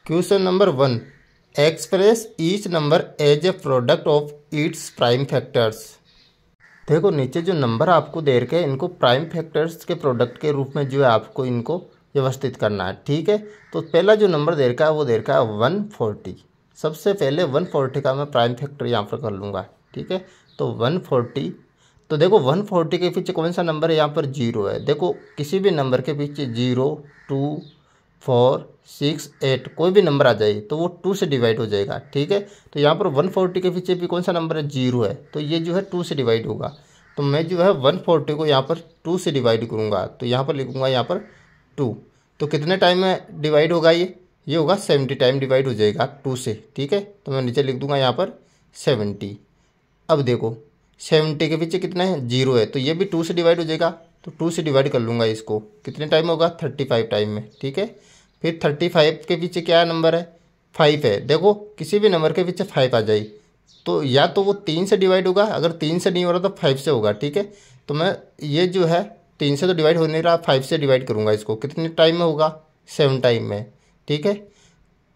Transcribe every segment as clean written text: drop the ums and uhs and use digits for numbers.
Question number 1, express each number as a product of its prime factors. देखो नीचे जो number आपको दे रखे हैं इनको प्राइम फैक्टर्स के प्रोडक्ट के रूप में जो है आपको इनको व्यवस्थित करना है। ठीक है, तो पहला जो नंबर दे रखा है वो दे रखा है 140। सबसे पहले 140 का मैं प्राइम फैक्टर यहाँ पर कर लूँगा। ठीक है, तो 140, तो देखो 140 के पीछे कौन सा नंबर है, यहाँ पर 0 है। देखो किसी भी नंबर के पीछे 0, 2, 4, 6, 8 कोई भी नंबर आ जाए तो वो 2 से डिवाइड हो जाएगा। ठीक है, तो यहाँ पर 140 के पीछे भी कौन सा नंबर है, 0 है, तो ये जो है 2 से डिवाइड होगा। तो मैं जो है 140 को यहाँ पर 2 से डिवाइड करूँगा, तो यहाँ पर लिखूँगा यहाँ पर 2। तो कितने टाइम में डिवाइड होगा ये होगा 70 टाइम डिवाइड हो जाएगा 2 से। ठीक है, तो मैं नीचे लिख दूँगा यहाँ पर 70। अब देखो 70 के पीछे कितना है, 0 है, तो ये भी 2 से डिवाइड हो जाएगा, तो 2 से डिवाइड कर लूँगा इसको। कितने टाइम होगा, 35 टाइम में। ठीक है, फिर 35 के पीछे क्या नंबर है, 5 है। देखो किसी भी नंबर के पीछे 5 आ जाए तो या तो वो 3 से डिवाइड होगा, अगर 3 से नहीं हो रहा तो 5 से होगा। ठीक है, तो मैं ये जो है 3 से तो डिवाइड हो नहीं रहा, 5 से डिवाइड करूँगा इसको। कितने टाइम में होगा, 7 टाइम में। ठीक है,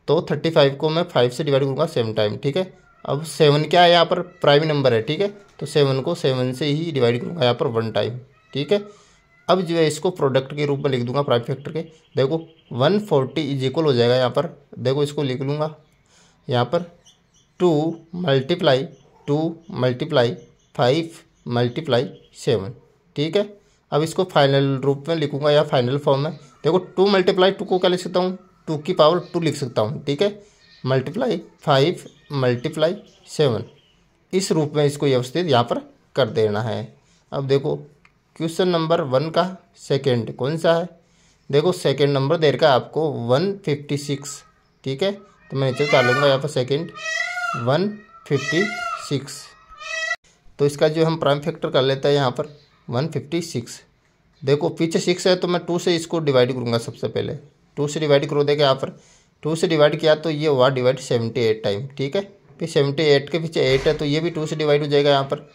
तो 35 को मैं 5 से डिवाइड करूँगा 7 टाइम। ठीक है, अब 7 क्या है, यहाँ पर प्राइम नंबर है। ठीक है, तो 7 को 7 से ही डिवाइड करूँगा यहाँ पर 1 टाइम। ठीक है, अब जो है इसको प्रोडक्ट के रूप में लिख दूंगा प्राइम फैक्टर के। देखो 140 इज इक्वल हो जाएगा यहाँ पर, देखो इसको लिख लूँगा यहाँ पर 2 मल्टीप्लाई 2 मल्टीप्लाई 5 मल्टीप्लाई 7। ठीक है, अब इसको फाइनल रूप में लिखूँगा या फाइनल फॉर्म में। देखो 2 मल्टीप्लाई 2 को क्या लिख सकता हूँ, 2 की पावर 2 लिख सकता हूँ। ठीक है, मल्टीप्लाई 5 मल्टीप्लाई 7, इस रूप में इसको व्यवस्थित यहाँ पर कर देना है। अब देखो क्वेश्चन नंबर 1 का सेकंड कौन सा है, देखो सेकंड नंबर दे रखा है आपको 156। ठीक है, तो मैं नीचे डालूंगा यहाँ पर सेकंड 156। तो इसका जो हम प्राइम फैक्टर कर लेते हैं यहाँ पर 156। देखो पीछे 6 है तो मैं 2 से इसको डिवाइड करूँगा। सबसे पहले 2 से डिवाइड करो, देखिए यहाँ पर 2 से डिवाइड किया तो ये हुआ डिवाइड 78 टाइम। ठीक है, फिर 78 के पीछे 8 है तो ये भी 2 से डिवाइड हो जाएगा। यहाँ पर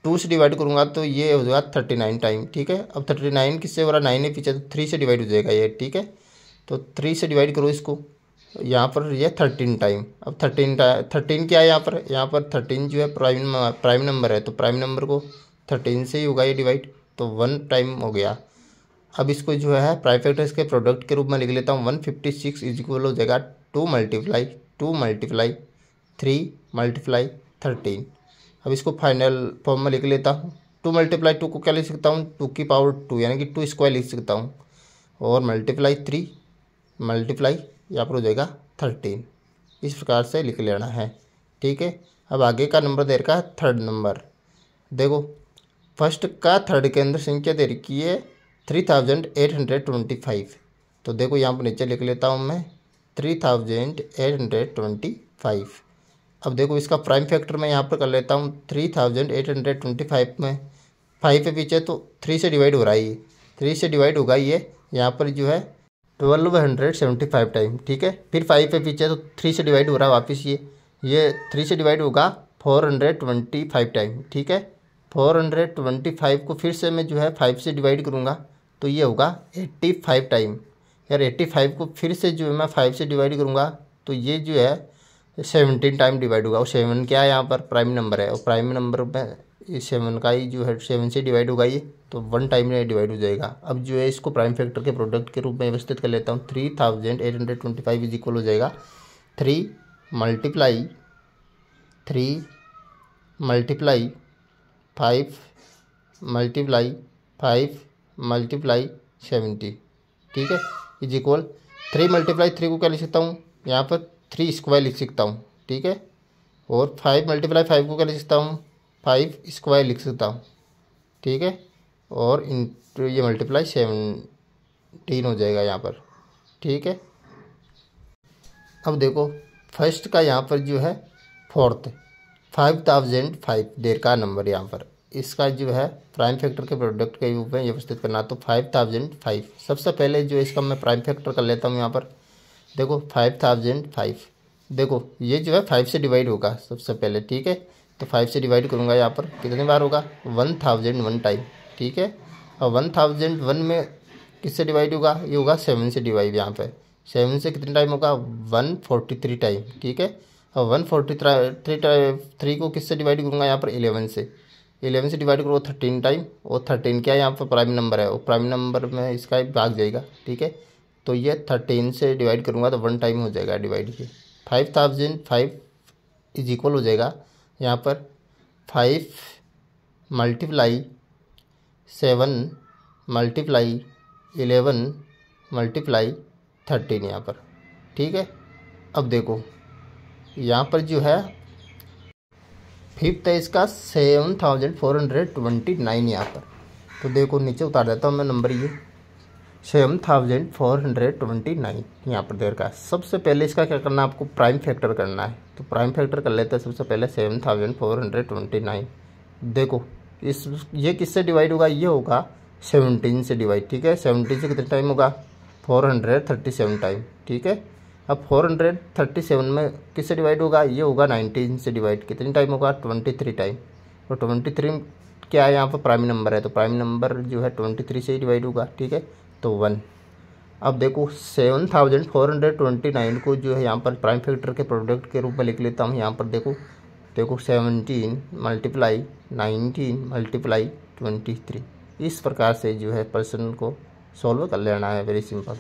2 से डिवाइड करूँगा तो ये हो जाएगा 39 टाइम। ठीक है, अब 39 किससे हो रहा, 9 है पीछे, तो 3 से डिवाइड हो जाएगा ये। ठीक है, तो 3 से डिवाइड करो इसको, यहाँ पर ये 13 टाइम। अब 13 क्या है यहाँ पर 13 जो है प्राइम नंबर है, तो प्राइम नंबर को 13 से ही होगा ये डिवाइड, तो 1 टाइम हो गया। अब इसको जो है प्राइम फैक्टर्स के प्रोडक्ट के रूप में लिख लेता हूँ। 156 इज इक्वल हो जाएगा 2 मल्टीप्लाई 3 मल्टीप्लाई 13। अब इसको फाइनल फॉर्म में लिख लेता हूँ। 2 मल्टीप्लाई 2 को क्या लिख सकता हूँ, 2 की पावर 2 यानी कि 2 स्क्वायर लिख सकता हूँ, और मल्टीप्लाई 3 मल्टीप्लाई यहाँ पर हो जाएगा 13। इस प्रकार से लिख लेना है। ठीक है, अब आगे का नंबर दे रखा है थर्ड नंबर। देखो फर्स्ट का थर्ड के अंदर संख्या दे रखी है 3825। तो देखो यहाँ पर नीचे लिख लेता हूँ मैं 3825। अब देखो इसका प्राइम फैक्टर मैं यहाँ पर कर लेता हूँ 3825 में 5 के पीछे तो 3 से डिवाइड हो रहा है, ये 3 से डिवाइड होगा ये यहाँ पर जो है 1275 टाइम। ठीक है, फिर 5 के पीछे तो 3 से डिवाइड हो रहा है वापस, ये 3 से डिवाइड होगा 425 टाइम। ठीक है, 425 को फिर से मैं जो है 5 से डिवाइड करूँगा तो ये होगा 85 टाइम। यार 85 को फिर से जो है मैं 5 से डिवाइड करूँगा तो ये जो है 17 टाइम डिवाइड होगा। और 7 क्या है यहाँ पर प्राइम नंबर है, और प्राइम नंबर में 7 का ही जो है 7 से डिवाइड होगा ये, तो 1 टाइम में डिवाइड हो जाएगा। अब जो है इसको प्राइम फैक्टर के प्रोडक्ट के रूप में व्यवस्थित कर लेता हूँ। 3825 इज इक्वल हो जाएगा 3 मल्टीप्लाई 5 मल्टीप्लाई 5 मल्टीप्लाई 70। ठीक है, इज इक्वल 3 मल्टीप्लाई 3 को क्या लिख सकता हूँ, यहाँ पर 3 स्क्वायर लिख सकता हूँ। ठीक है, और 5 मल्टीप्लाई 5 को क्या लिख सकता हूँ, 5 स्क्वायर लिख सकता हूँ। ठीक है, और इंटू ये मल्टीप्लाई 17 हो जाएगा यहाँ पर। ठीक है, अब देखो फर्स्ट का यहाँ पर जो है फोर्थ 5005 देर का नंबर, यहाँ पर इसका जो है प्राइम फैक्टर के प्रोडक्ट के रूप में व्यवस्थित करना। तो 5005 सबसे पहले जो इसका मैं प्राइम फैक्टर कर लेता हूँ यहाँ पर। देखो 5005, देखो ये जो है 5 से डिवाइड होगा सबसे पहले। ठीक है, तो 5 से डिवाइड करूँगा यहाँ पर कितने बार होगा, 1001 टाइम। ठीक है, और 1001 में किससे डिवाइड होगा, ये होगा 7 से डिवाइड, यहाँ पे 7 से कितने टाइम होगा 143 टाइम, ठीक है। और 143 को किससे डिवाइड करूँगा यहाँ पर 11 से, 11 से डिवाइड करो 13 टाइम, और 13 क्या है यहाँ पर प्राइम नंबर है, वो प्राइम नंबर में इसका भाग जाएगा, ठीक है। तो ये 13 से डिवाइड करूँगा तो 1 टाइम हो जाएगा डिवाइड, ये 5005 इज इक्वल हो जाएगा यहाँ पर 5 मल्टीप्लाई 7 मल्टीप्लाई 11 मल्टीप्लाई 13 यहाँ पर, ठीक है। अब देखो यहाँ पर जो है फिफ्थ है इसका 7429 यहाँ पर। तो देखो नीचे उतार देता हूँ मैं नंबर, ये 7429 यहाँ पर देर का। सबसे पहले इसका क्या करना है, आपको प्राइम फैक्टर करना है। तो प्राइम फैक्टर कर लेते हैं सबसे पहले 7429। देखो ये किससे डिवाइड होगा, ये होगा 17 से डिवाइड, ठीक है। 17 से कितने टाइम होगा 437 टाइम, ठीक है। अब 437 में किससे डिवाइड होगा, ये होगा 19 से डिवाइड, कितने टाइम होगा 23 टाइम। तो 23 क्या है यहाँ पर प्राइम नंबर है, तो प्राइम नंबर जो है 23 से ही डिवाइड होगा, ठीक है। तो 1। अब देखो 7429 को जो है यहाँ पर प्राइम फैक्टर के प्रोडक्ट के रूप में लिख लेता हूँ। यहाँ पर देखो 17 मल्टीप्लाई 19 मल्टीप्लाई 23, इस प्रकार से जो है प्रश्न को सॉल्व कर लेना है, वेरी सिंपल।